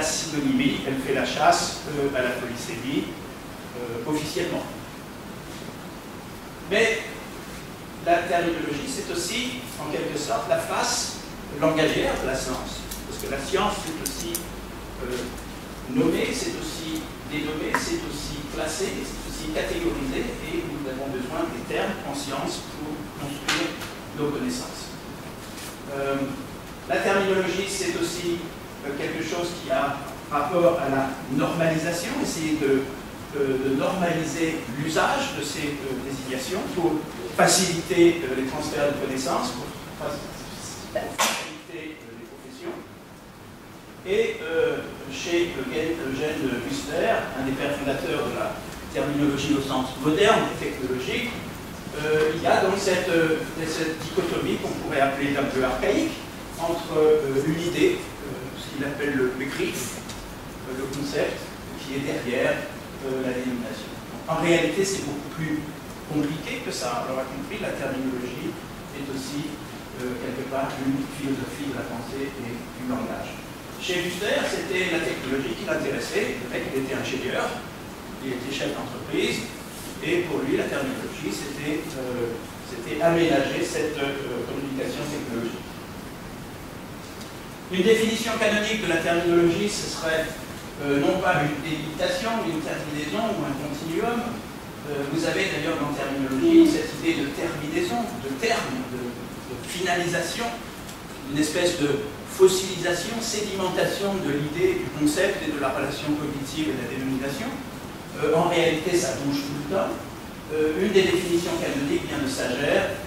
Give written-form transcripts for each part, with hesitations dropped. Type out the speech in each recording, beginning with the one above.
synonymie, elle fait la chasse à la polysémie officiellement. Mais la terminologie, c'est aussi, en quelque sorte, la face langagière de la science. Parce que la science, c'est aussi nommer, c'est aussi dénommer, c'est aussi classer, c'est aussi catégoriser, et nous avons besoin des termes en science pour construire nos connaissances. La terminologie, c'est aussi quelque chose qui a rapport à la normalisation, essayer de normaliser l'usage de ces désignations pour faciliter les transferts de connaissances, pour faciliter les professions. Et chez Eugène Wüster, un des pères fondateurs de la terminologie au sens moderne et technologique, il y a donc cette dichotomie qu'on pourrait appeler un peu archaïque entre une idée, ce qu'il appelle le begriff, le concept, qui est derrière la dénomination. En réalité, c'est beaucoup plus compliqué que ça. On l'aura compris, la terminologie est aussi quelque part une philosophie de la pensée et du langage. Chez Wüster, c'était la technologie qui l'intéressait. Le mec, il était ingénieur, il était chef d'entreprise, et pour lui, la terminologie, c'était aménager cette communication technologique. Une définition canonique de la terminologie, ce serait non pas une délimitation, mais une terminaison ou un continuum. Vous avez d'ailleurs dans la terminologie cette idée de terminaison, de terme, de finalisation, une espèce de fossilisation, sédimentation de l'idée, du concept et de la relation cognitive et de la dénomination. En réalité, ça bouge tout le temps. Une des définitions canoniques vient de Sager,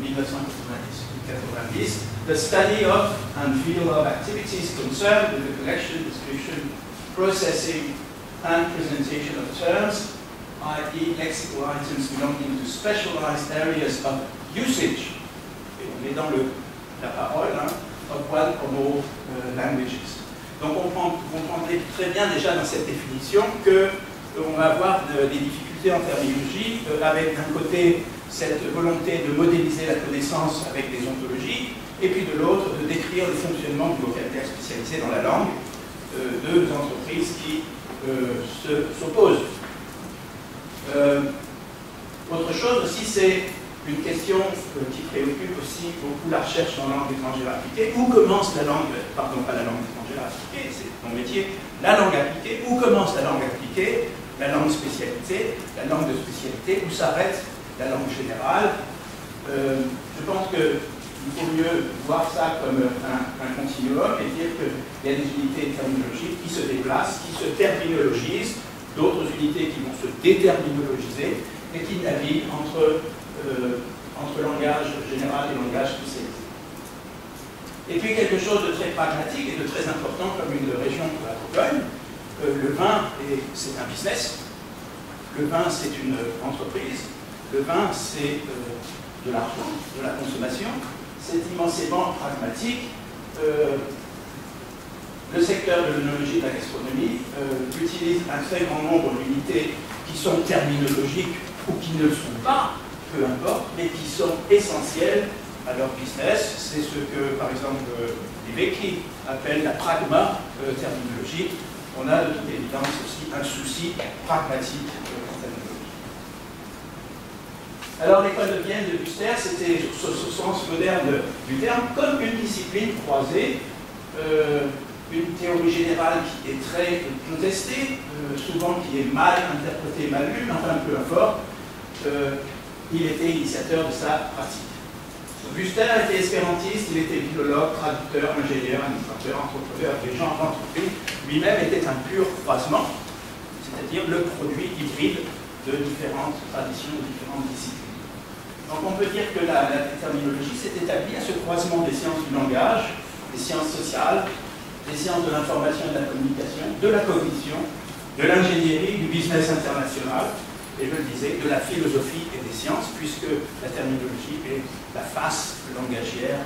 1990, the study of and field of activities concerned with the collection, description, processing, and presentation of terms, i.e. lexical items belonging to specialized areas of usage. Et on est dans la parole, hein, of one or more languages. Donc on comprendrait très bien déjà dans cette définition qu'on va avoir des difficultés en terminologie, avec d'un côté cette volonté de modéliser la connaissance avec des ontologies, et puis de l'autre de décrire le fonctionnement du vocabulaire spécialisé dans la langue, deux entreprises qui s'opposent. Autre chose aussi, c'est une question qui préoccupe aussi beaucoup la recherche en langue étrangère appliquée. Où commence la langue, pardon, pas la langue étrangère appliquée, c'est mon métier, la langue appliquée. Où commence la langue appliquée, la langue spécialité, la langue de spécialité, où s'arrête la langue générale. Je pense qu'il faut mieux voir ça comme un continuum et dire qu'il y a des unités terminologiques qui se déplacent, qui se terminologisent, d'autres unités qui vont se déterminologiser et qui naviguent entre langage général et langage spécialisé. Et puis quelque chose de très pragmatique et de très important comme une région de la Bourgogne, le vin, c'est un business, le vin c'est une entreprise, le vin c'est de l'argent, de la consommation, c'est immensément pragmatique. Le secteur de l'œnologie et de la gastronomie utilise un très grand nombre d'unités qui sont terminologiques ou qui ne le sont pas, peu importe, mais qui sont essentielles à leur business. C'est ce que, par exemple, Libecki appelle la pragma terminologique. On a de toute évidence aussi un souci pragmatique en terminologie. Alors, l'école de Vienne de Wüster, c'était, sur ce sens moderne du terme, comme une discipline croisée, une théorie générale qui est très contestée, souvent qui est mal interprétée, mal lue, enfin peu importe. Il était initiateur de sa pratique. Wüster était espérantiste, il était philologue, traducteur, ingénieur, administrateur, entrepreneur, dirigeant d'entreprise. Lui-même était un pur croisement, c'est-à-dire le produit hybride de différentes traditions, de différentes disciplines. Donc on peut dire que la terminologie s'est établie à ce croisement des sciences du langage, des sciences sociales, des sciences de l'information et de la communication, de la cognition, de l'ingénierie, du business international, et je le disais, de la philosophie et des sciences, puisque la terminologie est la face langagière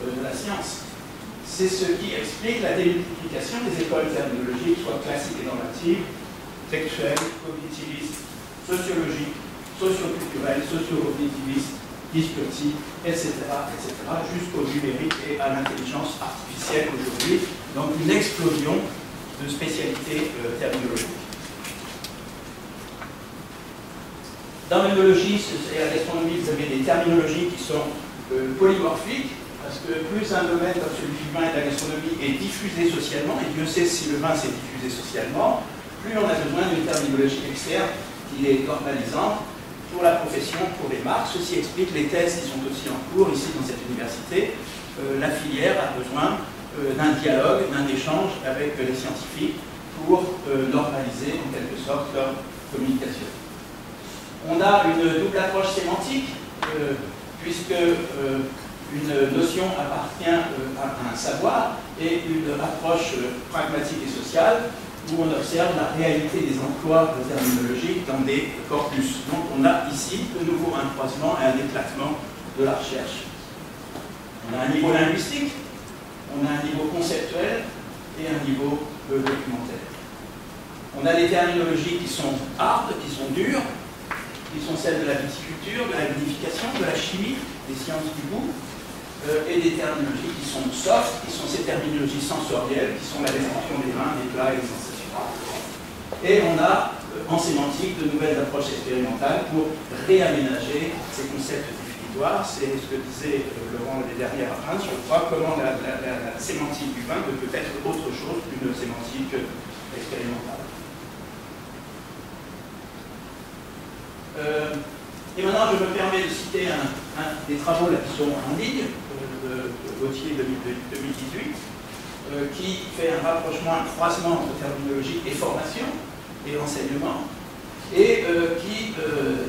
de la science. C'est ce qui explique la démultiplication des écoles terminologiques, soit classiques et normatives, textuelles, cognitivistes, sociologiques, socioculturelles, socio-cognitivistes, discursive, etc., jusqu'au numérique et à l'intelligence artificielle aujourd'hui. Donc une explosion de spécialités terminologiques. Dans l'œnologie et la gastronomie, vous avez des terminologies qui sont polymorphiques, parce que plus un domaine comme celui du vin et de la gastronomie est diffusé socialement, et Dieu sait si le vin s'est diffusé socialement, plus on a besoin d'une terminologie externe qui est normalisante pour la profession, pour les marques. Ceci explique les thèses qui sont aussi en cours ici dans cette université. La filière a besoin d'un dialogue, d'un échange avec les scientifiques pour normaliser en quelque sorte leur communication. On a une double approche sémantique, puisque une notion appartient à un savoir, et une approche pragmatique et sociale, où on observe la réalité des emplois terminologiques dans des corpus. Donc on a ici de nouveau un croisement et un éclatement de la recherche. On a un niveau linguistique, on a un niveau conceptuel et un niveau documentaire. On a des terminologies qui sont hard, qui sont dures, qui sont celles de la viticulture, de la vinification, de la chimie, des sciences du goût, et des terminologies qui sont soft, qui sont ces terminologies sensorielles, qui sont la description des vins, des plats et des sensations. Et on a en sémantique de nouvelles approches expérimentales pour réaménager ces concepts définitoires. C'est ce que disait Laurent les dernières à je crois, comment la sémantique du vin peut être autre chose qu'une sémantique expérimentale. Et maintenant, je me permets de citer un des travaux là, qui sont en ligne, de Gauthier 2018, qui fait un rapprochement, un croisement entre terminologie et formation et enseignement, et qui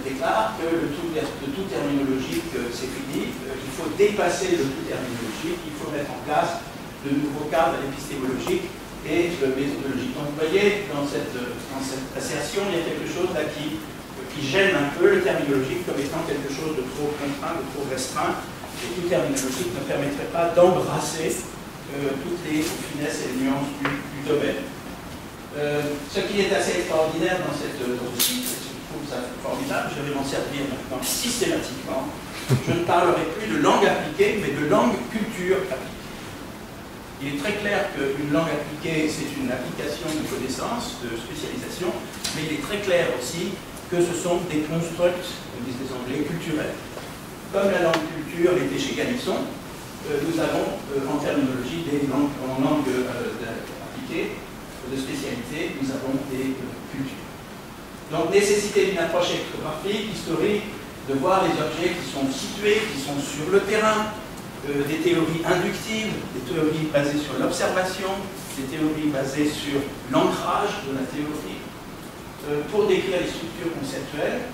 déclare que le tout terminologique, c'est fini, il faut dépasser le tout terminologique, il faut mettre en place de nouveaux cadres épistémologiques et méthodologiques. Donc vous voyez, dans cette assertion, il y a quelque chose là qui gêne un peu le terminologique comme étant quelque chose de trop contraint, de trop restreint, et tout terminologique ne permettrait pas d'embrasser toutes les finesses et les nuances du domaine. Ce qui est assez extraordinaire dans cette outil, je trouve ça formidable, je vais m'en servir maintenant systématiquement. Je ne parlerai plus de langue appliquée, mais de langue culture appliquée. Il est très clair qu'une langue appliquée, c'est une application de connaissances, de spécialisation, mais il est très clair aussi que ce sont des constructs, comme disent les Anglais, culturels. Comme la langue culture était chez Gallisson, nous avons en terminologie des langues, en langue appliquée, de spécialité, nous avons des cultures. Donc nécessité d'une approche ethnographique, historique, de voir les objets qui sont situés, qui sont sur le terrain, des théories inductives, des théories basées sur l'observation, des théories basées sur l'ancrage de la théorie, pour décrire les structures conceptuelles.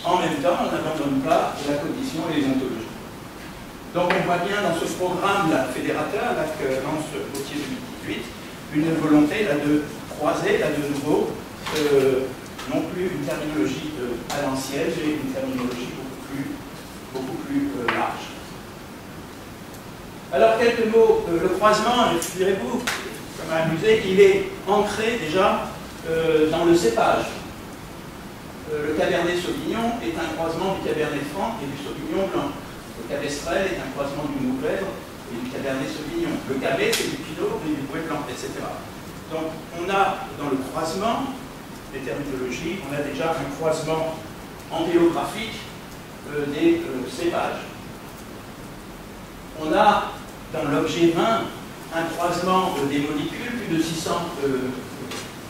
En même temps, on n'abandonne pas la cognition et les ontologies. Donc on voit bien dans ce programme-là fédérateur là, que lance Gauthier 2018, une volonté là, de croiser là, de nouveau non plus une terminologie à l'ancienne, mais une terminologie beaucoup plus large. Alors quelques mots, le croisement, direz-vous, ça m'a amusé, il est ancré déjà dans le cépage. Le Cabernet Sauvignon est un croisement du Cabernet Franc et du Sauvignon blanc. Le Cabestrel est un croisement du Mourvèdre et du Cabernet Sauvignon. Le Cabet, c'est du Pinot et du Bouet blanc, etc. Donc, on a dans le croisement des terminologies, on a déjà un croisement empéographique des cépages. On a dans l'objet vin un croisement des molécules, plus de 600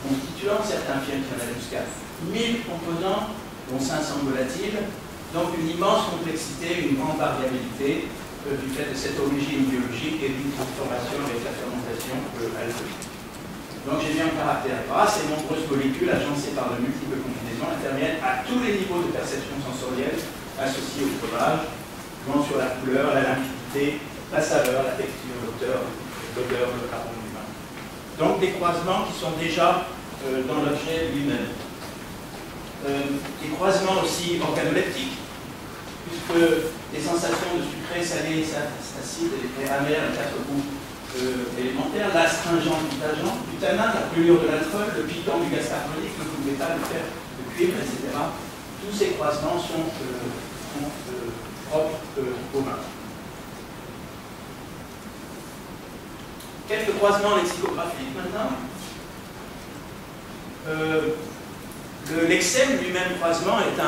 constituants, certains affirment qu'il y en a jusqu'à 1000 composants, dont 500 volatiles, donc une immense complexité, une grande variabilité du fait de cette origine biologique et d'une transformation avec la fermentation alcoolique. Donc j'ai mis en caractère gras, ces nombreuses molécules agencées par de multiples combinaisons interviennent à tous les niveaux de perception sensorielle associés au breuvage, jouant sur la couleur, la limpidité, la saveur, la texture, l'odeur, le arôme du vin. Donc des croisements qui sont déjà dans l'objet lui-même. Des croisements aussi organoleptiques, puisque les sensations de sucré, salé, acide et amer, les quatre goûts élémentaires, l'astringent du tanin, la brûlure de l'alcool, le piquant du gaz carbonique, le goût de métal, le fer, le cuivre, etc. Tous ces croisements sont sont propres aux mains. Quelques croisements lexicographiques maintenant. Le lexème lui-même croisement est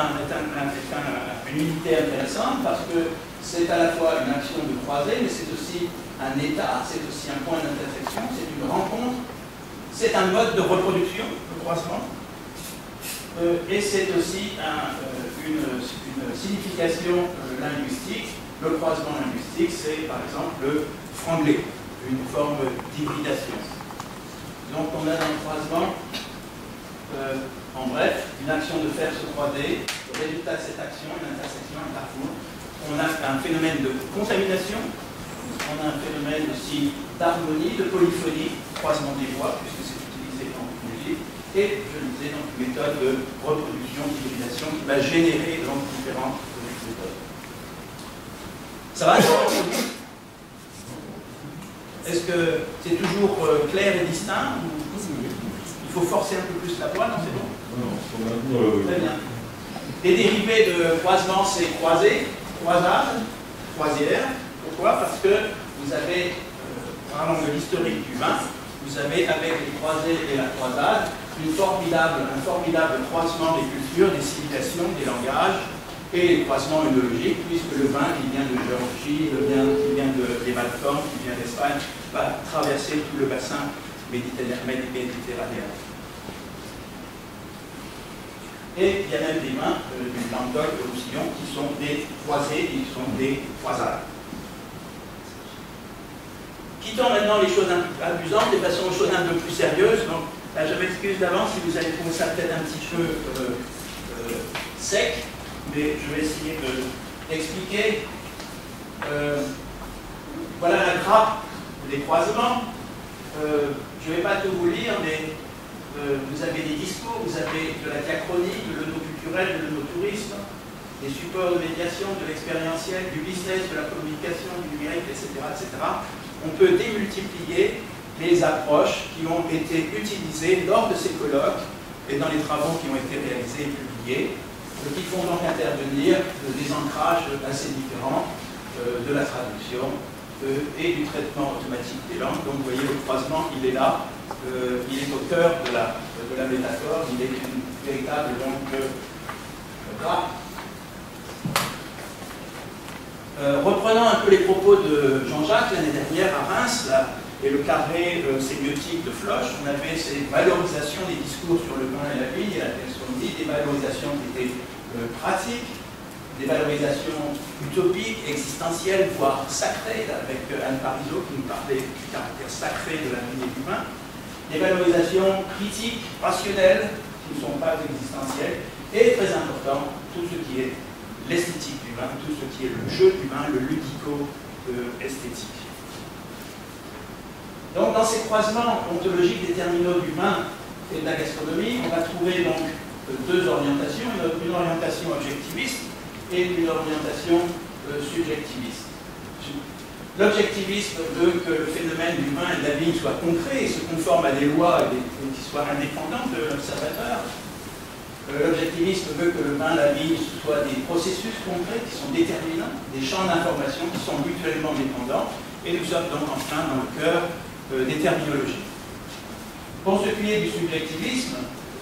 une unité intéressante parce que c'est à la fois une action de croiser, mais c'est aussi un état, c'est aussi un point d'intersection, c'est une rencontre, c'est un mode de reproduction, le croisement, et c'est aussi une signification linguistique. Le croisement linguistique, c'est par exemple le franglais, une forme d'hybridation. Donc on a dans le croisement, en bref, une action de faire se croiser, le résultat de cette action, une intersection, un carrefour. On a un phénomène de contamination, on a un phénomène aussi d'harmonie, de polyphonie, croisement des voix, puisque c'est utilisé en musique, et je le disais, donc une méthode de reproduction, d'hybridation qui va générer donc différentes méthodes. Ça va? Est-ce que c'est toujours clair et distinct ou il faut forcer un peu plus la voix? Non, c'est bon? Non, très bien. Les dérivés de croisement, c'est croiser, croisage, croisière. Pourquoi? Parce que vous avez, parlant de l'historique du vin, vous avez avec les croisés et la croisade un formidable croisement des cultures, des civilisations, des langages et les croisements œnologiques, puisque le vin qui vient de Géorgie, qui vient des Balkans, qui vient d'Espagne, va traverser tout le bassin méditerranéen. Et il y a même des vins du Languedoc et Roussillon qui sont des croisés, qui sont des croisades. Quittons maintenant les choses un peu amusantes et passons aux choses un peu plus sérieuses. Donc, là, je m'excuse d'avance si vous allez trouver ça peut-être un petit peu sec, mais je vais essayer d'expliquer. Voilà la grappe des croisements. Je ne vais pas tout vous lire, mais vous avez des discours, vous avez de la diachronie, de l'œnoculturel, de l'œnotourisme, des supports de médiation, de l'expérientiel, du business, de la communication, du numérique, etc., etc. On peut démultiplier les approches qui ont été utilisées lors de ces colloques et dans les travaux qui ont été réalisés et publiés, qui font donc intervenir des ancrages assez différents de la traduction et du traitement automatique des langues. Donc vous voyez, le croisement, il est là, il est au cœur de la métaphore, il est une véritable grappe. Reprenant un peu les propos de Jean-Jacques l'année dernière à Reims, là, et le carré sémiotique de Floch, on avait ces valorisations des discours sur le vin et la vigne, et la dit, des valorisations qui étaient pratiques, des valorisations utopiques, existentielles, voire sacrées, avec Anne Parisot qui nous parlait du caractère sacré de la vigne et du vin, des valorisations critiques, rationnelles, qui ne sont pas existentielles, et très important, tout ce qui est l'esthétique du vin, tout ce qui est le jeu du vin, le ludico-esthétique. Donc dans ces croisements ontologiques des terminaux du vin et de la gastronomie, on va trouver donc deux orientations, une orientation objectiviste et une orientation subjectiviste. L'objectivisme veut que le phénomène du vin et de la vigne soit concret et se conforme à des lois et qui soient indépendantes de l'observateur. L'objectivisme veut que le vin et la vigne soient des processus concrets qui sont déterminants, des champs d'information qui sont mutuellement dépendants, et nous sommes donc enfin dans le cœur des terminologies. Pour ce qui est du subjectivisme,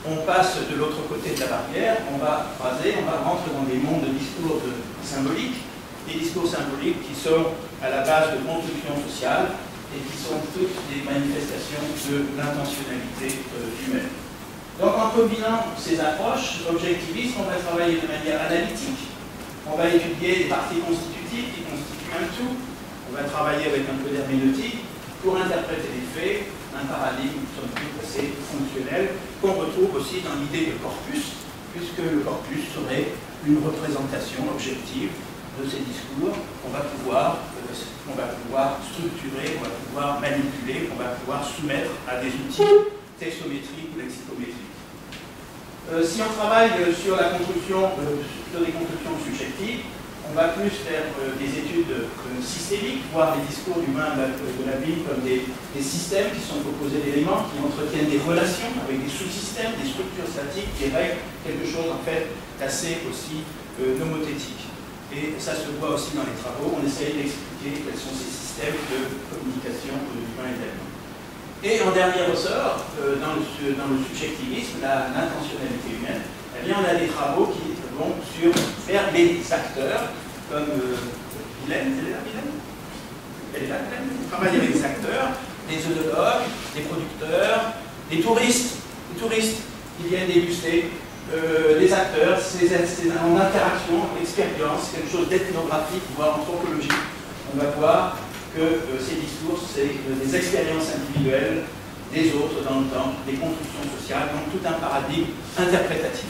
on passe de l'autre côté de la barrière, on va rentrer dans des mondes de discours symboliques, des discours symboliques qui sont à la base de construction sociale et qui sont toutes des manifestations de l'intentionnalité humaine. Donc en combinant ces approches objectivistes, on va travailler de manière analytique, on va étudier les parties constitutives qui constituent un tout, on va travailler avec un peu d'herméneutique pour interpréter les faits, un paradigme somme toute assez fonctionnel qu'on retrouve aussi dans l'idée de corpus, puisque le corpus serait une représentation objective de ces discours qu'on va pouvoir structurer, on va pouvoir manipuler, on va pouvoir soumettre à des outils textométriques ou lexicométriques. Si on travaille sur la construction, sur des constructions subjectives, on va plus faire des études systémiques, voir les discours du vin de la vigne comme des systèmes qui sont composés d'éléments qui entretiennent des relations avec des sous-systèmes, des structures statiques, des règles, quelque chose en fait d'assez aussi nomothétique. et ça se voit aussi dans les travaux, on essaye d'expliquer quels sont ces systèmes de communication humain et d'elle. Et en dernier ressort, dans le subjectivisme, l'intentionnalité humaine, eh bien, on a des travaux qui vont vers les acteurs, comme Vilaine, elle est là, Vilaine ? Elle est là, Vilaine ? On travaille avec des acteurs, des œnologues, des producteurs, des touristes qui viennent déguster, des acteurs, c'est en interaction, expérience, quelque chose d'ethnographique, voire anthropologique. On va voir que ces discours, c'est des expériences individuelles des autres dans le temps, des constructions sociales, donc tout un paradigme interprétatif.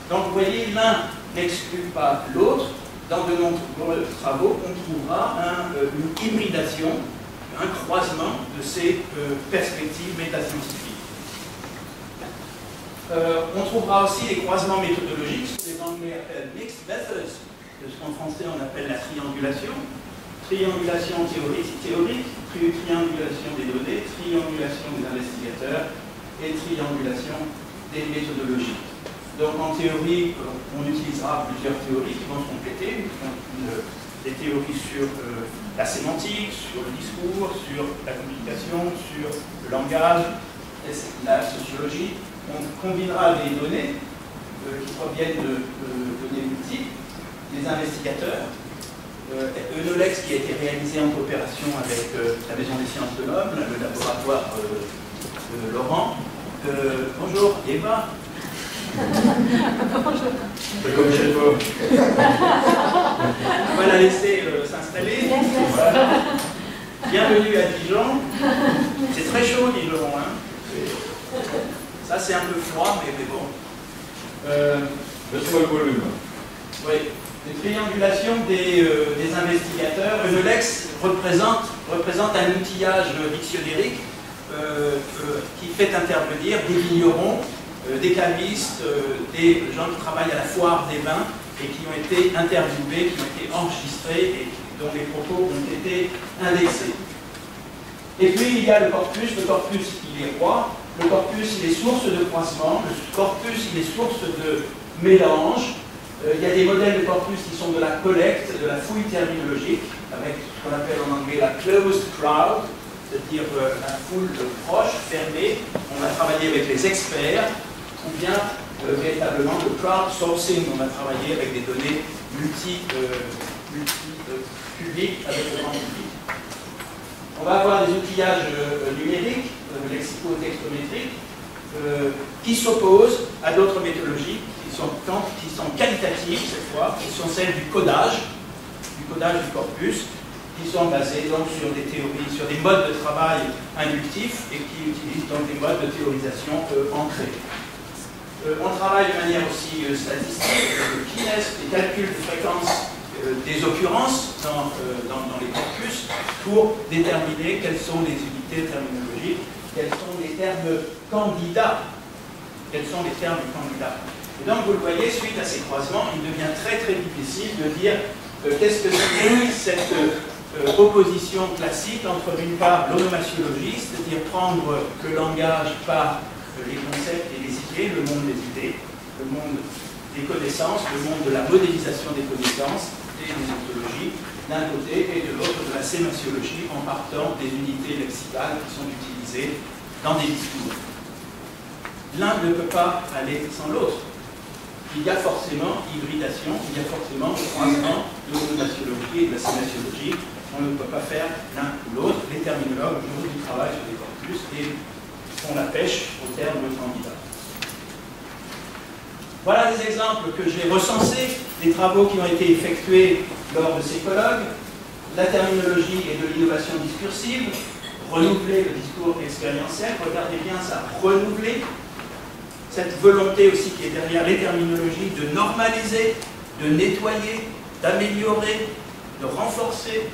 Donc vous voyez, l'un n'exclut pas l'autre. Dans de nombreux travaux, on trouvera une hybridation, un croisement de ces perspectives métascientifiques. On trouvera aussi des croisements méthodologiques, ce que les Anglais appellent mixed methods, ce qu'en français on appelle la triangulation. Triangulation théorique, triangulation des données, triangulation des investigateurs et triangulation des méthodologies. Donc en théorie, on utilisera plusieurs théories qui vont se compléter. Des théories sur la sémantique, sur le discours, sur la communication, sur le langage, la sociologie. On combinera des données qui proviennent de données multiples, des investigateurs. Eunolex qui a été réalisé en coopération avec la Maison des Sciences de l'Homme, le laboratoire de Laurent. Bonjour, Eva. C'est comme chez toi. On va la laisser s'installer. Voilà. Bienvenue à Dijon. C'est très chaud, Dijon. Hein. Ça, c'est un peu froid, mais bon. Laisse-moi le volume. Oui. Les triangulations des investigateurs. Eunolex représente un outillage dictionnérique qui fait intervenir des vignerons, des cavistes, des gens qui travaillent à la foire des vins et qui ont été interviewés, qui ont été enregistrés et dont les propos ont été indexés. Et puis il y a le corpus il est roi, le corpus il est source de croisement, le corpus il est source de mélange. Il y a des modèles de corpus qui sont de la collecte, de la fouille terminologique, avec ce qu'on appelle en anglais la closed crowd, c'est-à-dire la foule proche, fermée. On a travaillé avec les experts, ou bien véritablement le crowdsourcing, on a travaillé avec des données multi-publiques avec le grand public. On va avoir des outillages numériques, lexico-textométriques, qui s'opposent à d'autres méthodologies qui sont qualitatives cette fois, qui sont celles du codage du corpus, qui sont basées donc sur des théories, sur des modes de travail inductifs et qui utilisent donc des modes de théorisation ancrés. On travaille de manière aussi statistique, le kinès, les calculs de fréquence des occurrences dans les corpus pour déterminer quelles sont les unités terminologiques, quels sont les termes candidats. Quels sont les termes candidats. Et donc, vous le voyez, suite à ces croisements, il devient très très difficile de dire qu'est-ce que c'est cette opposition classique entre, d'une part, l'onomachiologie, c'est-à-dire prendre le langage par les concepts et les idées, le monde des idées, le monde des connaissances, le monde de la modélisation des connaissances et des ontologies, d'un côté, et de l'autre, de la sémantiologie, en partant des unités lexicales qui sont utilisées dans des discours. L'un ne peut pas aller sans l'autre. Il y a forcément hybridation, il y a forcément croisement de l'onomachiologie et de la sémantiologie. On ne peut pas faire l'un ou l'autre. Les terminologues aujourd'hui travaillent sur des corpus et font la pêche au terme de candidat. Voilà des exemples que j'ai recensés, des travaux qui ont été effectués lors de ces colloques. La terminologie et de l'innovation discursive, renouveler le discours expérientiel, regardez bien ça, renouveler. Cette volonté aussi qui est derrière les terminologies de normaliser, de nettoyer, d'améliorer, de renforcer.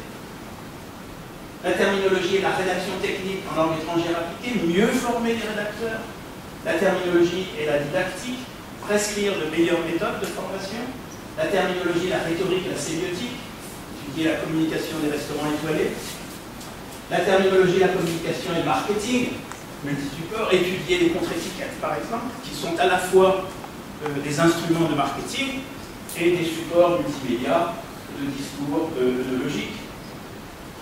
La terminologie et la rédaction technique en langue étrangère appliquée, mieux former les rédacteurs. La terminologie et la didactique, prescrire de meilleures méthodes de formation. La terminologie, la rhétorique et la sémiotique, étudier la communication des restaurants étoilés. La terminologie, la communication et le marketing, multi-supports, étudier les contre-étiquettes par exemple, qui sont à la fois des instruments de marketing et des supports multimédia de discours de logique.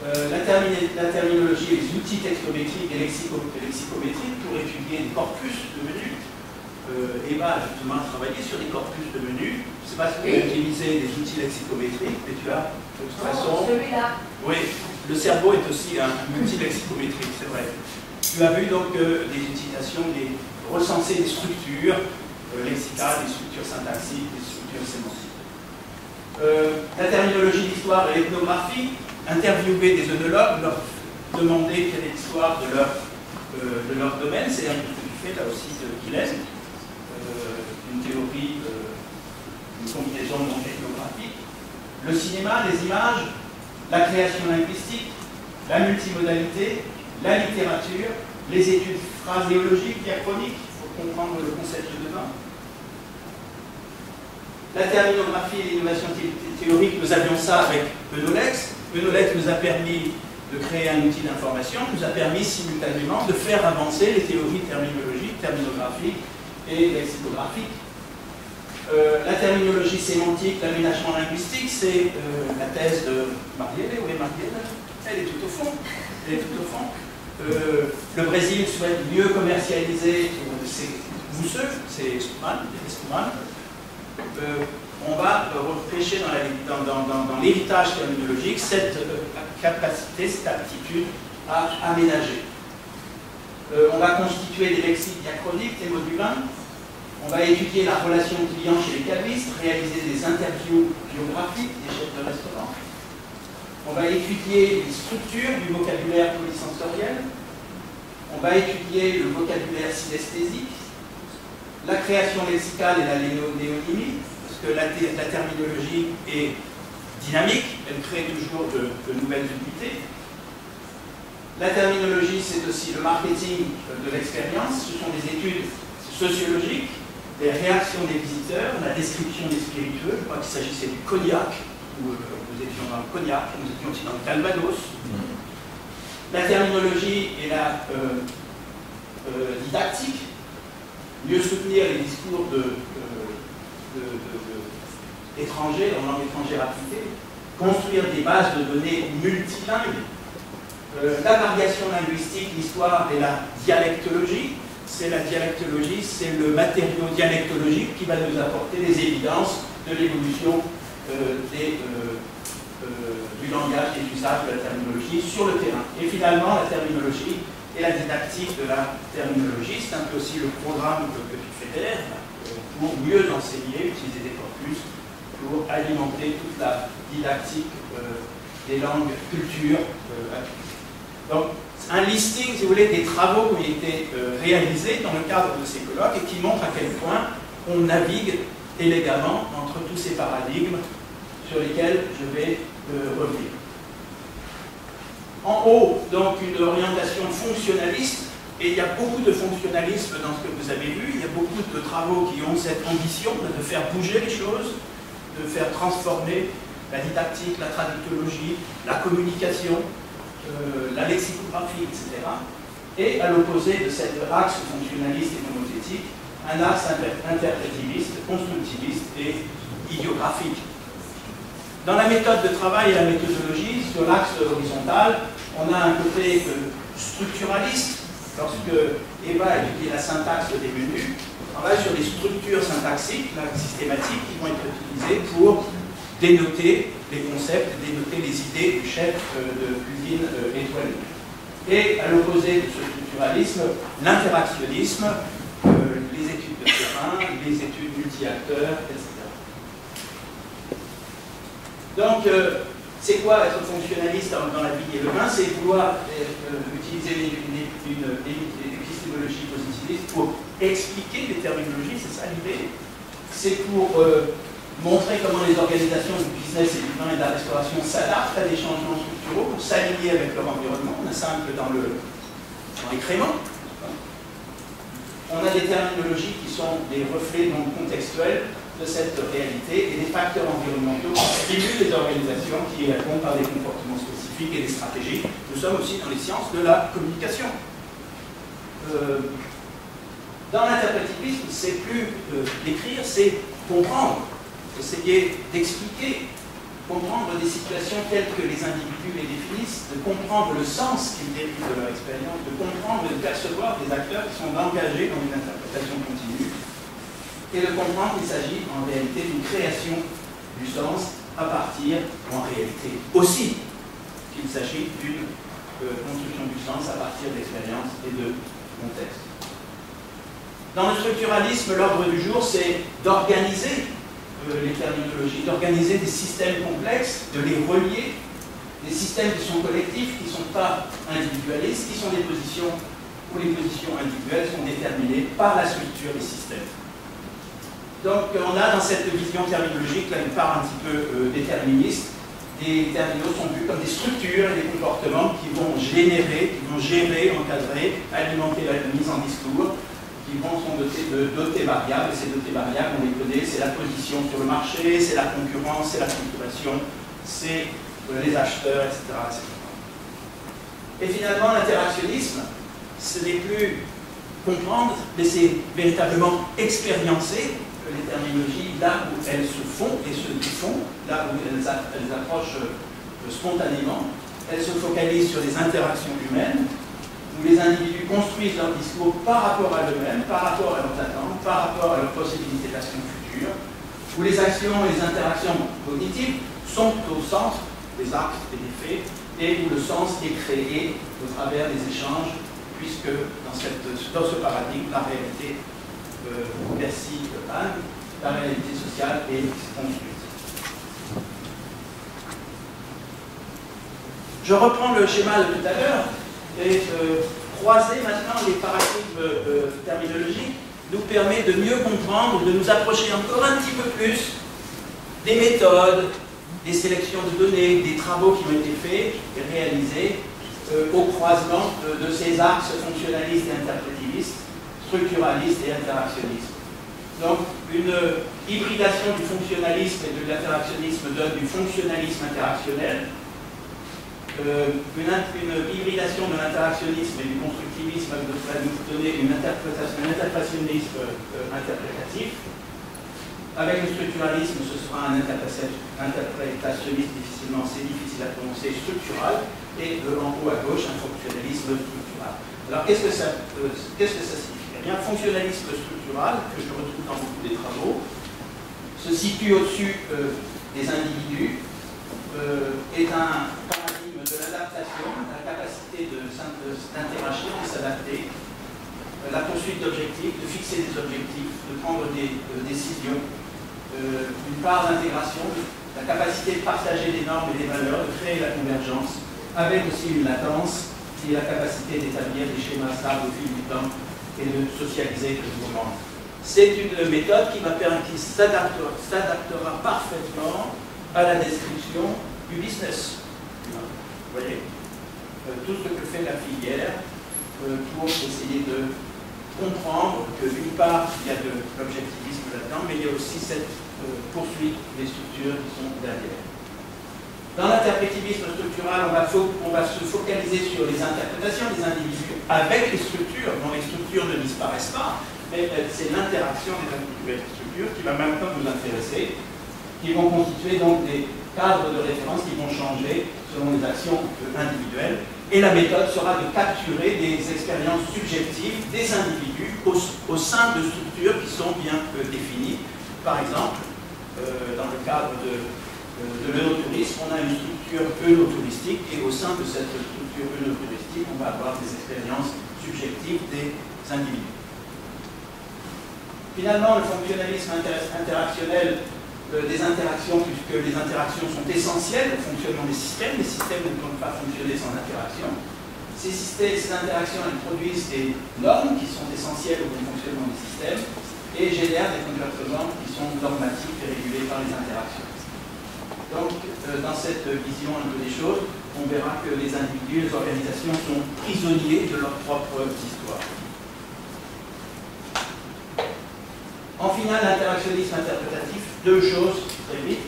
La terminologie et les outils textométriques et lexicométriques pour étudier des corpus de menus. Eva a justement travaillé sur des corpus de menus. Je ne sais pas si tu as utilisé des outils lexicométriques, mais tu as de toute façon. Celui-là. Oui, le cerveau est aussi un outil lexicométrique, c'est vrai. Tu as vu donc des utilisations, recenser des structures lexicales, des structures syntaxiques, des structures sémantiques. La terminologie d'histoire et l'ethnographie, interviewer des œnologues, leur demander quelle est l'histoire de leur domaine, c'est un peu ce que tu fais là aussi de Gilles, une théorie, une combinaison non ethnographique. Le cinéma, les images, la création linguistique, la multimodalité, la littérature, les études phraséologiques, diachroniques, pour comprendre le concept de demain. La terminographie et l'innovation théorique, nous avions ça avec Enolex. Enolex nous a permis de créer un outil d'information, nous a permis simultanément de faire avancer les théories terminologiques, terminographiques et lexicographiques. La terminologie sémantique, l'aménagement linguistique, c'est la thèse de Marielle. Où est Marielle? Elle est tout au fond. Elle est tout au fond. Le Brésil souhaite mieux commercialiser ses mousseux, ses espumanes. On va repêcher dans l'héritage terminologique cette capacité, cette aptitude à aménager. On va constituer des lexiques diachroniques, des modulins. On va étudier la relation client chez les cavistes, réaliser des interviews biographiques des chefs de restaurant. On va étudier les structures du vocabulaire polysensoriel. On va étudier le vocabulaire synesthésique, la création lexicale et la néonymie, parce que la terminologie est dynamique, elle crée toujours de nouvelles unités. La terminologie, c'est aussi le marketing de l'expérience, ce sont des études sociologiques, les réactions des visiteurs, la description des spiritueux. Je crois qu'il s'agissait du cognac, où nous étions dans le cognac, nous étions aussi dans le Calvados. La terminologie et la didactique, mieux soutenir les discours étrangers, en langue étrangère appliquée, construire des bases de données multilingues, la variation linguistique, l'histoire et la dialectologie. C'est la dialectologie, c'est le matériau dialectologique qui va nous apporter les évidences de l'évolution du langage et de l'usage de la terminologie sur le terrain. Et finalement, la terminologie et la didactique de la terminologie, c'est un peu aussi le programme que tu fédères pour mieux enseigner, utiliser des corpus, pour alimenter toute la didactique des langues, cultures. Donc, un listing, si vous voulez, des travaux qui ont été réalisés dans le cadre de ces colloques et qui montrent à quel point on navigue élégamment entre tous ces paradigmes sur lesquels je vais revenir. En haut, donc, une orientation fonctionnaliste, et il y a beaucoup de fonctionnalisme dans ce que vous avez vu, il y a beaucoup de travaux qui ont cette ambition de faire bouger les choses, de faire transformer la didactique, la traductologie, la communication, la lexicographie, etc. Et à l'opposé de cet axe fonctionnaliste et nomothétique, un axe interprétiviste, constructiviste et idiographique. Dans la méthode de travail et la méthodologie, sur l'axe horizontal, on a un côté structuraliste. Lorsque Eva a étudié la syntaxe des menus, on travaille sur des structures syntaxiques, systématiques, qui vont être utilisées pour dénoter les concepts, dénoter les idées du chef de cuisine étoilé. Et à l'opposé de ce structuralisme, l'interactionnisme, les études de terrain, les études multi-acteurs, etc. Donc, c'est quoi être fonctionnaliste dans la vie et le vin? C'est vouloir utiliser une épistémologie positiviste pour expliquer les terminologies, c'est ça l'idée. C'est pour montrer comment les organisations du business et du vin et de la restauration s'adaptent à des changements structuraux pour s'aligner avec leur environnement. On a ça un peu dans les créments. On a des terminologies qui sont des reflets non contextuels de cette réalité et des facteurs environnementaux qui stimulent les organisations qui répondent par des comportements spécifiques et des stratégies. Nous sommes aussi dans les sciences de la communication. Dans l'interprétivisme, c'est plus d'écrire, c'est comprendre. essayer d'expliquer, comprendre des situations telles que les individus les définissent, de comprendre le sens qu'ils dérivent de leur expérience, de comprendre et de percevoir des acteurs qui sont engagés dans une interprétation continue, et de comprendre qu'il s'agit en réalité d'une création du sens à partir, en réalité aussi, qu'il s'agit d'une construction du sens à partir d'expérience et de contexte. Dans le structuralisme, l'ordre du jour, c'est d'organiser les terminologies, d'organiser des systèmes complexes, de les relier, des systèmes qui sont collectifs, qui ne sont pas individualistes, qui sont des positions où les positions individuelles sont déterminées par la structure des systèmes. Donc on a dans cette vision terminologique là, une part un petit peu déterministe. Les terminaux sont vus comme des structures et des comportements qui vont générer, qui vont gérer, encadrer, alimenter la mise en discours, qui sont dotés variables, et ces dotés variables, on les connaît, c'est la position sur le marché, c'est la concurrence, c'est la concurrence, c'est les acheteurs, etc., etc. Et finalement, l'interactionnisme, ce n'est plus comprendre, mais c'est véritablement expériencer les terminologies là où elles se font et se défont, là où elles approchent spontanément. Elles se focalisent sur les interactions humaines, où les individus construisent leur discours par rapport à eux-mêmes, par rapport à leurs attentes, par rapport à leurs possibilités d'action future, où les actions et les interactions cognitives sont au centre des actes et des faits, et où le sens est créé au travers des échanges, puisque dans ce paradigme, la réalité, merci Anne, la réalité sociale est construite. Je reprends le schéma de tout à l'heure, et croiser maintenant les paradigmes terminologiques nous permet de mieux comprendre, de nous approcher encore un petit peu plus des méthodes, des sélections de données, des travaux qui ont été faits et réalisés au croisement de ces axes fonctionnalistes et interprétivistes, structuralistes et interactionnistes. Donc, une hybridation du fonctionnalisme et de l'interactionnisme donne du fonctionnalisme interactionnel. Une hybridation de l'interactionnisme et du constructivisme va nous donner un interprétationnisme interprétatif. Avec le structuralisme, ce sera un interprétationnisme c'est difficile à prononcer, structural, et en haut à gauche, un fonctionnalisme structural. Alors, qu'est-ce que ça signifie? Eh bien, fonctionnalisme structural, que je retrouve dans beaucoup des travaux, se situe au-dessus des individus, est un paradigme de l'adaptation, la capacité d'interagir, de s'adapter, la poursuite d'objectifs, de fixer des objectifs, de prendre des décisions, une part d'intégration, la capacité de partager des normes et des valeurs, de créer la convergence, avec aussi une latence et la capacité d'établir des schémas stables au fil du temps et de socialiser le mouvement. C'est une méthode qui s'adaptera parfaitement à la description du business. Vous voyez, tout ce que fait la filière pour essayer de comprendre que d'une part, il y a de l'objectivisme là-dedans, mais il y a aussi cette poursuite des structures qui sont derrière. Dans l'interprétivisme structural, on va se focaliser sur les interprétations des individus avec les structures, dont les structures ne disparaissent pas, mais c'est l'interaction des individus avec les structures qui va maintenant nous intéresser, qui vont constituer donc des cadres de référence qui vont changer selon les actions individuelles. Et la méthode sera de capturer des expériences subjectives des individus au sein de structures qui sont bien définies. Par exemple, dans le cadre de l'œnotourisme, on a une structure œnotouristique et au sein de cette structure œnotouristique, on va avoir des expériences subjectives des individus. Finalement, le fonctionnalisme interactionnel des interactions, puisque les interactions sont essentielles au fonctionnement des systèmes ne peuvent pas fonctionner sans interaction. Ces interactions, elles produisent des normes qui sont essentielles au bon fonctionnement des systèmes et génèrent des comportements qui sont normatifs et régulés par les interactions. Donc, dans cette vision un peu des choses, on verra que les individus, les organisations sont prisonniers de leur propre histoire. En final, l'interactionnisme interprétatif, deux choses très vite,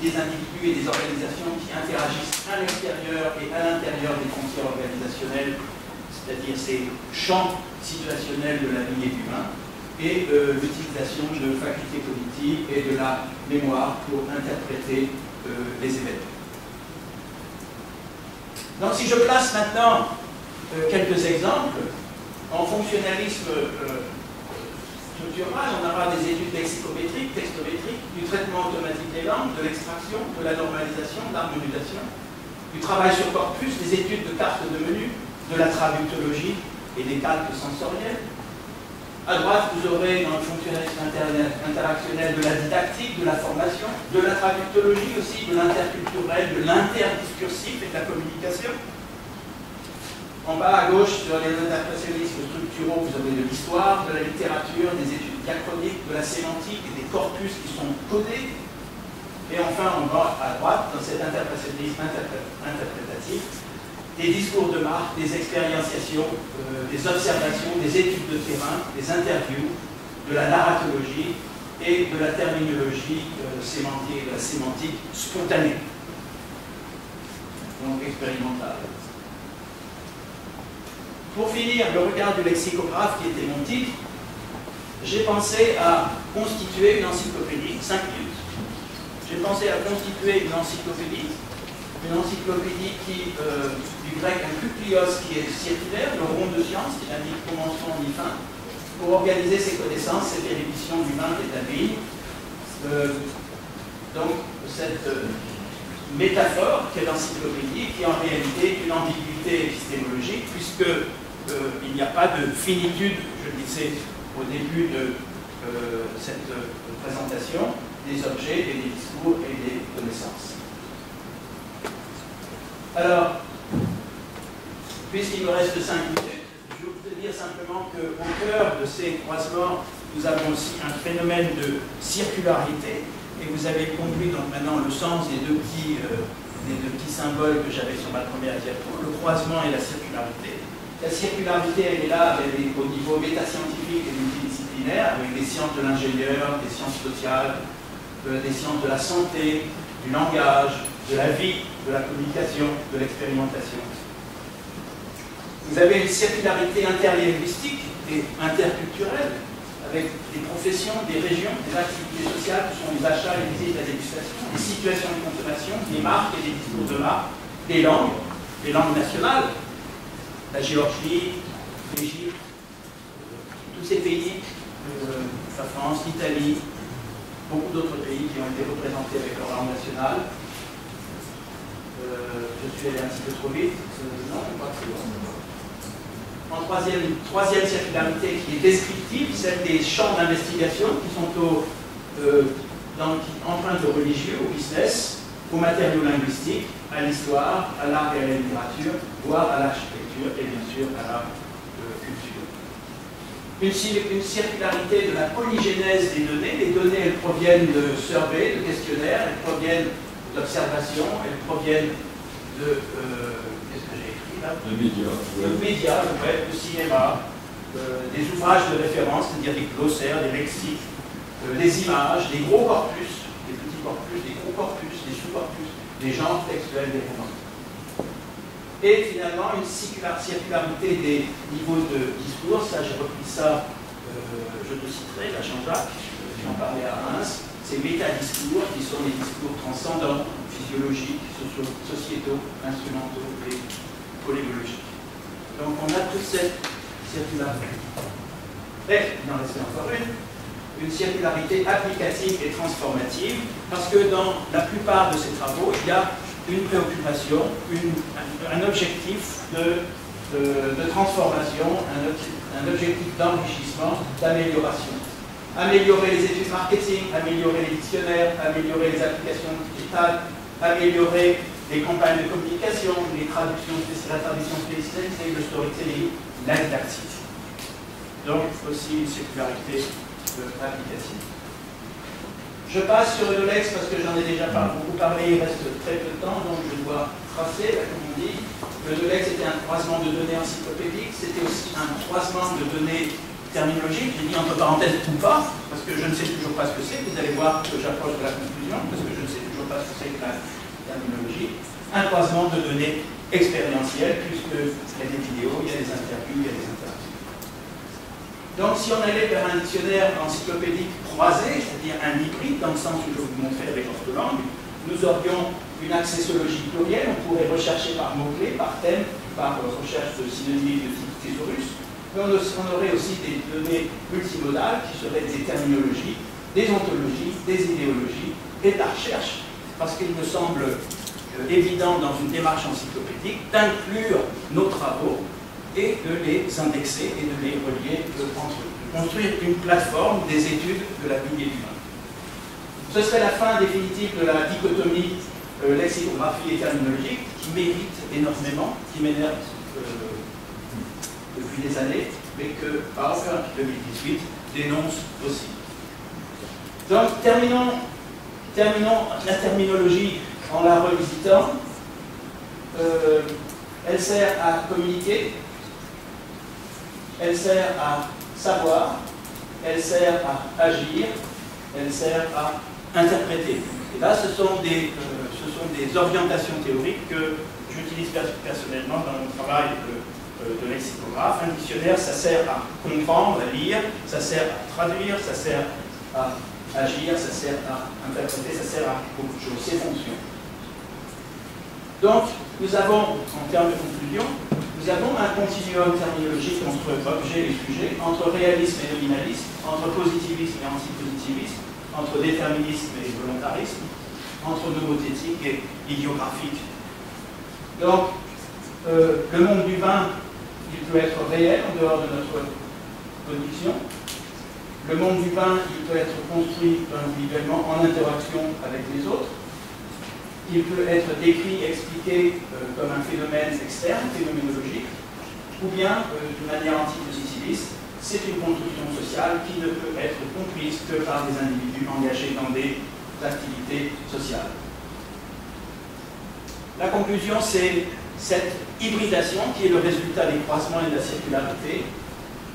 des individus et des organisations qui interagissent à l'extérieur et à l'intérieur des frontières organisationnelles, c'est-à-dire ces champs situationnels de la vie et de l'humain, et l'utilisation de facultés cognitives et de la mémoire pour interpréter les événements. Donc si je place maintenant quelques exemples, en fonctionnalisme structural, on aura des études lexicométriques, textométriques, du traitement automatique des langues, de l'extraction, de la normalisation, de l'harmonisation, du travail sur corpus, des études de cartes de menu, de la traductologie et des calques sensoriels. À droite, vous aurez dans le fonctionnalisme interactionnel de la didactique, de la formation, de la traductologie aussi, de l'interculturel, de l'interdiscursif et de la communication. En bas à gauche, sur les interpréssionnismes structuraux, vous avez de l'histoire, de la littérature, des études diachroniques, de la sémantique et des corpus qui sont codés. Et enfin, en bas à droite, dans cet interpréssionnisme interprétatif, des discours de marque, des expérientiations, des observations, des études de terrain, des interviews, de la narratologie et de la terminologie sémantique, de la sémantique spontanée, donc expérimentale. Pour finir, le regard du lexicographe, qui était mon titre, j'ai pensé à constituer une encyclopédie, 5 minutes. J'ai pensé à constituer une encyclopédie qui, du grec encyclios, qui est circulaire, le rond de science, qui n'a ni commencement ni fin, pour organiser ses connaissances, ses éruditions du vin et de la vigne. Donc, cette métaphore qu'est l'encyclopédie, qui en réalité est une ambiguïté épistémologique, puisque il n'y a pas de finitude, je le disais au début de cette présentation, des objets, et des discours et des connaissances. Alors, puisqu'il me reste 5 minutes, je voudrais dire simplement qu'au cœur de ces croisements, nous avons aussi un phénomène de circularité, et vous avez compris donc maintenant le sens des deux petits symboles que j'avais sur ma première diapo, le croisement et la circularité. La circularité, elle est là au niveau métascientifique et multidisciplinaire, avec des sciences de l'ingénieur, des sciences sociales, des sciences de la santé, du langage, de la vie, de la communication, de l'expérimentation. Vous avez une circularité interlinguistique et interculturelle, avec des professions, des régions, des activités sociales qui sont les achats, les visites, la dégustation, des situations de consommation, des marques et des discours de marque, des langues nationales, la Géorgie, l'Égypte, tous ces pays, la France, l'Italie, beaucoup d'autres pays qui ont été représentés avec leur langue nationale. Je suis allé un petit peu trop vite, non, pas très loin. En troisième circularité qui est descriptive, celle des champs d'investigation qui sont empreintes au religieux, au business, aux matériaux linguistiques, à l'histoire, à l'art et à la littérature, voire à l'architecture et bien sûr à la culture. Une circularité de la polygénèse des données. Les données, elles proviennent de surveys, de questionnaires, elles proviennent d'observations, elles proviennent de... qu'est-ce que j'ai écrit là? De médias. De médias, le web, le cinéma, des ouvrages de référence, c'est-à-dire des glossaires, des lexiques, des images, des gros corpus, des petits corpus, des gros corpus, des sous-corpus, des genres textuels, des romans. Et finalement, une circularité des niveaux de discours. Ça, j'ai repris ça, je te citerai, là, Jean-Jacques, j'en parlais à Reims. Ces métadiscours qui sont les discours transcendants, physiologiques, sociétaux, instrumentaux et polégologiques. Donc on a toute cette circularité. Et il en reste encore une circularité applicative et transformative, parce que dans la plupart de ces travaux, il y a une préoccupation, un objectif de transformation, un objectif d'enrichissement, d'amélioration. Améliorer les études marketing, améliorer les dictionnaires, améliorer les applications digitales, améliorer les campagnes de communication, les traductions, la traduction spécialisée, le storytelling, la didactique. Donc aussi une circularité applicative. Je passe sur le lex parce que j'en ai déjà beaucoup parlé, il reste très peu de temps, donc je dois tracer, là, comme on dit. Le lex était un croisement de données encyclopédiques, c'était aussi un croisement de données terminologiques, j'ai dit entre parenthèses ou pas, parce que je ne sais toujours pas ce que c'est, vous allez voir que j'approche de la conclusion, parce que je ne sais toujours pas ce que c'est que la terminologie. Un croisement de données expérientielles, puisqu'il y a des vidéos, il y a des interviews, il y a des interactions. Donc si on allait vers un dictionnaire encyclopédique croisé, c'est-à-dire un hybride, dans le sens où je vais vous montrer avec l'ortholangue, nous aurions une accessologie plurielle, on pourrait rechercher par mots-clés, par thème, par recherche de synonymes de type thésaurus, mais on aurait aussi des données multimodales qui seraient des terminologies, des ontologies, des idéologies et de la recherche, parce qu'il me semble évident dans une démarche encyclopédique d'inclure nos travaux et de les indexer et de les relier entre eux, de construire une plateforme des études de la vie humaine. Ce serait la fin définitive de la dichotomie lexicographie et terminologique qui mérite énormément, qui m'énerve depuis des années, mais que Bauer 2018 dénonce aussi. Donc terminons la terminologie en la revisitant. Elle sert à communiquer, elle sert à savoir, elle sert à agir, elle sert à interpréter. Et là, ce sont des orientations théoriques que j'utilise personnellement dans mon travail de lexicographe. Un dictionnaire, ça sert à comprendre, à lire, ça sert à traduire, ça sert à agir, ça sert à interpréter, ça sert à beaucoup de choses, ses fonctions. Donc, nous avons, en termes de conclusion, nous avons un continuum terminologique entre objet et sujet, entre réalisme et nominalisme, entre positivisme et antipositivisme, entre déterminisme et volontarisme, entre nomothétique et idiographique. Donc, le monde du vin, il peut être réel en dehors de notre production. Le monde du vin, il peut être construit individuellement en interaction avec les autres. Il peut être décrit, expliqué comme un phénomène externe, phénoménologique, ou bien, d'une manière antipositiviste, c'est une construction sociale qui ne peut être comprise que par des individus engagés dans des activités sociales. La conclusion, c'est cette hybridation qui est le résultat des croisements et de la circularité.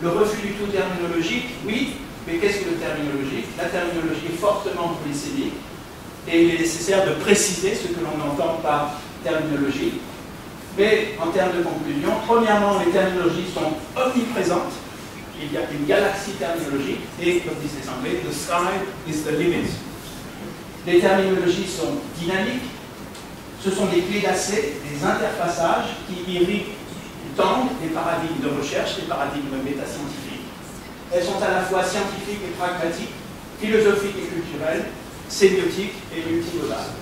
Le refus du tout terminologique, oui, mais qu'est-ce que le terminologique? La terminologie est fortement polysémique et il est nécessaire de préciser ce que l'on entend par terminologie. Mais en termes de conclusion, premièrement, les terminologies sont omniprésentes. Il y a une galaxie terminologique et, comme disent les Anglais, the sky is the limit. Les terminologies sont dynamiques. Ce sont des clés d'accès, des interfaçages qui irriguent, qui tendent les paradigmes de recherche, les paradigmes métascientifiques. Elles sont à la fois scientifiques et pragmatiques, philosophiques et culturelles, sémiotiques et multimodales.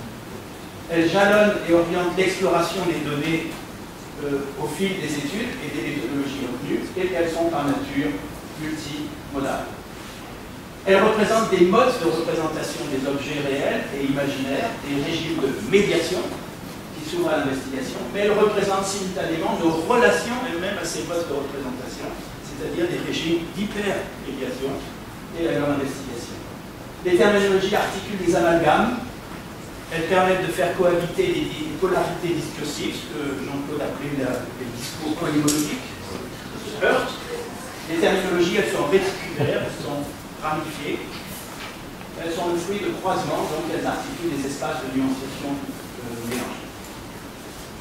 Elles jalonnent et orientent l'exploration des données au fil des études et des méthodologies retenues, et elles sont par nature multimodales. Elles représentent des modes de représentation des objets réels et imaginaires, des régimes de médiation qui s'ouvrent à l'investigation, mais elles représentent simultanément nos relations elles-mêmes à ces modes de représentation, c'est-à-dire des régimes d'hyper-médiation et à leur investigation. Les terminologies articulent des amalgames. Elles permettent de faire cohabiter des polarités discursives, ce que Jean-Claude appelait les discours polymologiques, heurtent. Les terminologies, elles sont réticulaires, elles sont ramifiées, elles sont le fruit de croisements, donc elles articulent des espaces de nuanciation mélangés.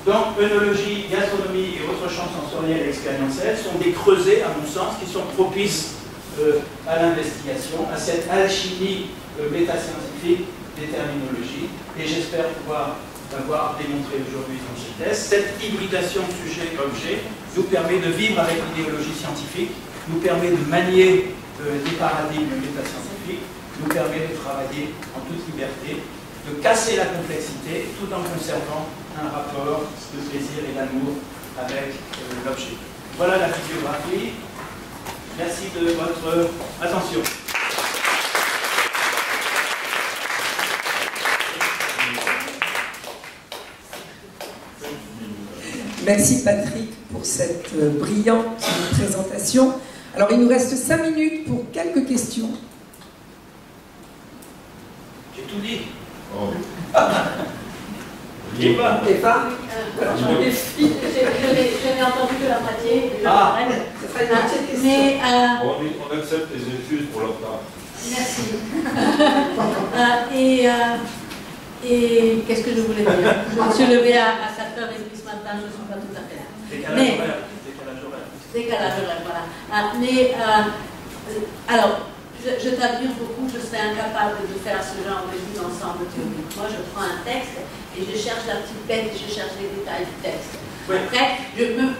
Donc, œnologie, gastronomie et autres champs sensoriels et expérientiels sont des creusets, à mon sens, qui sont propices à l'investigation, à cette alchimie métascientifique des terminologies, et j'espère pouvoir l'avoir démontré aujourd'hui dans ce test. Cette hybridation sujet-objet nous permet de vivre avec l'idéologie scientifique, nous permet de manier des paradigmes métascientifiques, nous permet de travailler en toute liberté, de casser la complexité tout en conservant un rapport de plaisir et d'amour avec l'objet. Voilà la bibliographie. Merci de votre attention. Merci Patrick pour cette brillante présentation. Alors il nous reste 5 minutes pour quelques questions. J'ai tout dit. Oh. Je pas. Eva, je n'ai entendu que la moitié. Ah. ça sera une petite question. Mais, On accepte les excuses pour leur part. merci. Et qu'est-ce que je voulais dire? Je me suis levée à 7h30 ce matin, je ne suis pas tout à fait là. Décalage horaire. Décalage horaire, voilà. Mais Alors, je t'admire beaucoup, je serais incapable de faire ce genre de vue d'ensemble théorique. Moi, je prends un texte et je cherche la petite bête et je cherche les détails du texte. Après, je me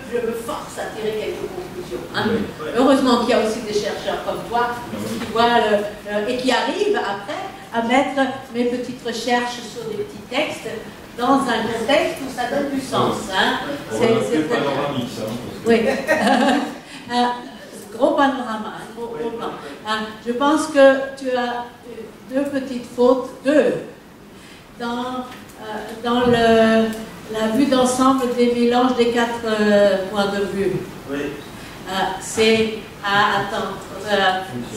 force à tirer quelques conclusions. Hein. Heureusement qu'il y a aussi des chercheurs comme toi qui voient et qui arrivent après à mettre mes petites recherches sur des petits textes dans un contexte où ça donne du sens. Hein. C'est panoramique, ça. Oui. Gros panorama, gros plan. Je pense que tu as deux petites fautes, dans la vue d'ensemble des mélanges des 4 points de vue. Oui. C'est à attendre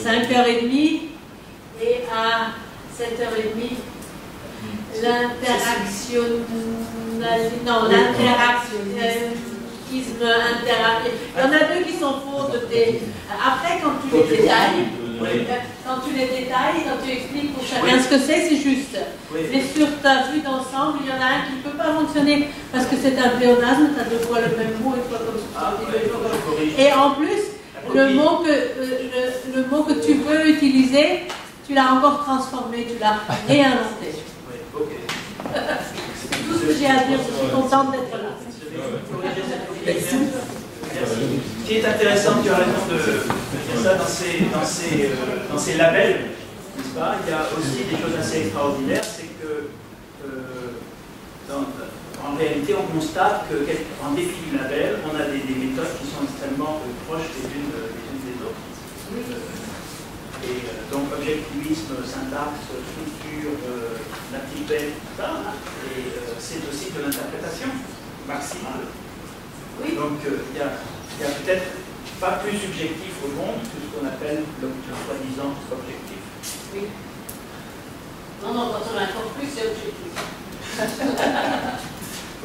5h30 et à 7h30 l'interactionnisme interactif. Il y en a 2 qui sont faux de tes. Après, quand tu les détailles, quand tu expliques pour chacun ce que c'est juste. Mais sur ta vue d'ensemble, il y en a un qui ne peut pas fonctionner parce que c'est un pléonasme, tu as 2 fois le même mot, une fois comme ça. Et en plus, le mot que tu veux utiliser, tu l'as encore transformé, tu l'as réinventé. Tout ce que j'ai à dire, je suis contente d'être là. Merci. Ce qui est intéressant, tu as raison de dire ça dans ces labels, n'est-ce pas? Il y a aussi des choses assez extraordinaires, c'est que en réalité on constate qu'en dépit du label, on a des méthodes qui sont extrêmement proches les unes des autres. Et donc objectivisme, syntaxe, structure, la petite bête, tout ça, et c'est aussi de l'interprétation maximale. Oui. Donc il y a peut-être pas plus subjectif au monde que ce qu'on appelle le soi-disant objectif. Oui. Non, quand on a encore plus, c'est objectif.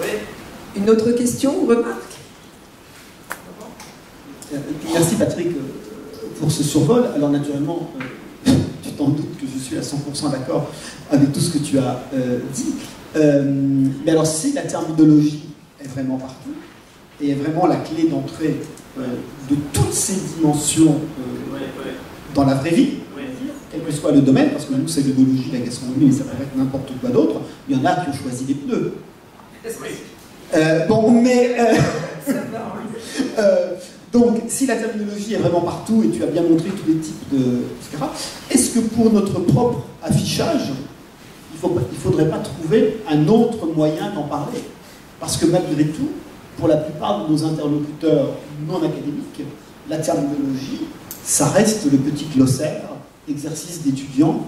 Oui. Une autre question ou remarque? Merci Patrick pour ce survol. Alors naturellement, tu t'en doutes que je suis à 100% d'accord avec tout ce que tu as dit. Mais alors si la terminologie est vraiment partout, et est vraiment la clé d'entrée de toutes ces dimensions dans la vraie vie, quel que soit le domaine, parce que nous c'est l'œnologie, la gastronomie, mais ça peut être n'importe quoi d'autre, il y en a qui ont choisi les pneus. Bon, mais... donc, si la terminologie est vraiment partout, et tu as bien montré tous les types de... etc., est-ce que pour notre propre affichage, il ne faudrait pas trouver un autre moyen d'en parler? Parce que malgré tout, pour la plupart de nos interlocuteurs non académiques, la terminologie, ça reste le petit glossaire, exercice d'étudiant,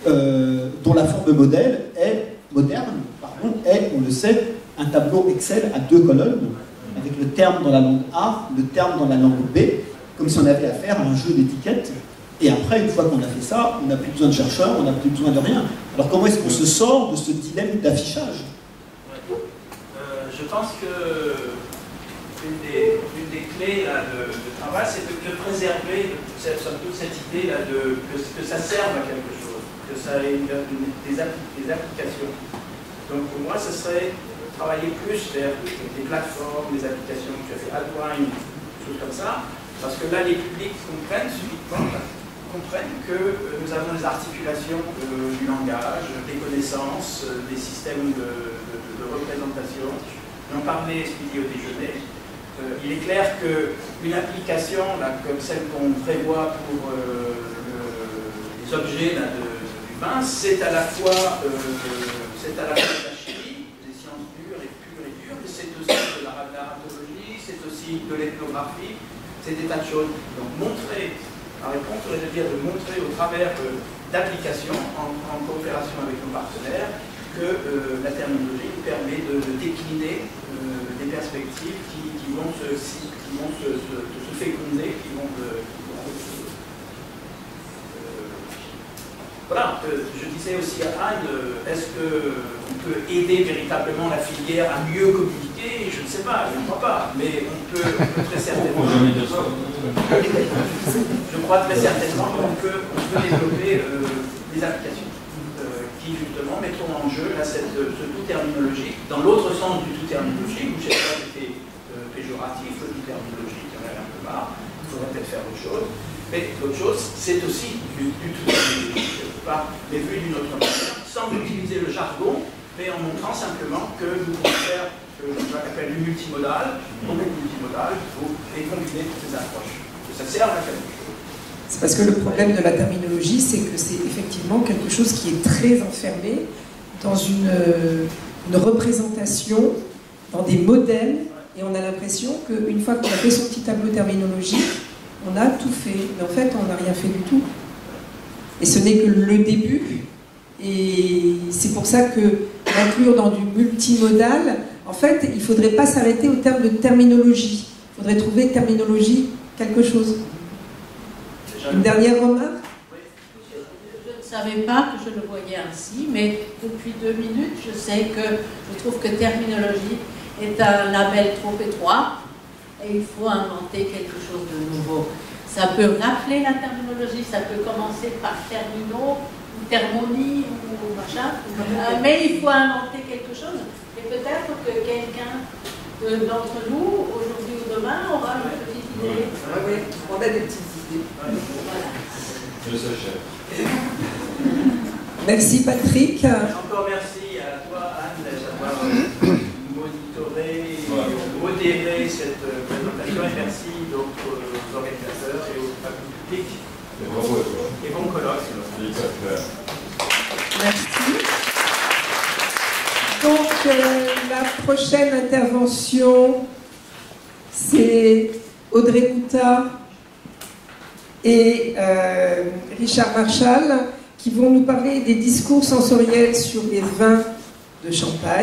dont la forme moderne est, on le sait, un tableau Excel à 2 colonnes, avec le terme dans la langue A, le terme dans la langue B, comme si on avait affaire à un jeu d'étiquettes. Et après, une fois qu'on a fait ça, on n'a plus besoin de chercheurs, on n'a plus besoin de rien. Alors comment est-ce qu'on se sort de ce dilemme d'affichage? Je pense que une des clés là, de travail, c'est de préserver toute cette idée là, que ça serve à quelque chose, que ça ait des applications. Donc pour moi, ce serait travailler plus vers des plateformes, des applications que tu as fait, Adwine, des choses comme ça, parce que là, les publics comprennent que nous avons des articulations du langage, des connaissances, des systèmes de représentation. On en parlait ce midi au déjeuner. Il est clair qu'une application là, comme celle qu'on prévoit pour les objets là, du vin, c'est à la fois de la chimie, des sciences dures et pures et dures, mais c'est aussi de la radiologie, c'est aussi de l'ethnographie, c'est des tas de choses. Donc la réponse serait de dire de montrer au travers d'applications en coopération avec nos partenaires que la terminologie nous permet de décliner des perspectives qui vont se féconder, qui vont voilà, je disais aussi à Anne, est-ce qu'on peut aider véritablement la filière à mieux communiquer? Je ne sais pas, je ne crois pas, mais on peut très certainement. Je crois très certainement qu'on peut développer des applications qui justement mettront en jeu là, ce tout terminologique, dans l'autre sens du tout terminologique, où je ne sais pas si c'était péjoratif, le tout terminologique, il y en avait un peu marre, faudrait peut-être faire autre chose. Mais l'autre chose, c'est aussi du tout quelque part, mais vu d'une autre manière, sans utiliser le jargon, mais en montrant simplement que nous pouvons faire ce que Jean-Jacques appelle du multimodal, donc le multimodal, il faut les combiner toutes ces approches. Que ça sert à la chose. C'est parce que le problème de la terminologie, c'est que c'est effectivement quelque chose qui est très enfermé dans une représentation, dans des modèles, et on a l'impression qu'une fois qu'on a fait son petit tableau terminologique, on a tout fait, mais en fait on n'a rien fait du tout. Et ce n'est que le début, et c'est pour ça que l'inclure dans du multimodal, en fait il ne faudrait pas s'arrêter au terme de terminologie, il faudrait trouver terminologie quelque chose. Une dernière remarque? Je ne savais pas que je le voyais ainsi, mais depuis 2 minutes, je sais que je trouve que terminologie est un label trop étroit et il faut inventer quelque chose de nouveau. Ça peut rappeler la terminologie, ça peut commencer par termino, ou thermonie, ou machin, mais il faut inventer quelque chose. Et peut-être que quelqu'un d'entre nous, aujourd'hui ou demain, aura une petite idée. Oui, on a des petites idées. Voilà. Je sais, chef. Merci Patrick. Encore merci à toi, Anne, d'avoir monitoré et modéré cette présentation, et merci donc aux organisateurs et au public. Et bravo à toi. Et bon colloque. Merci. Donc, la prochaine intervention, c'est Audrey Bouta et Richard Marchal qui vont nous parler des discours sensoriels sur les vins de Champagne.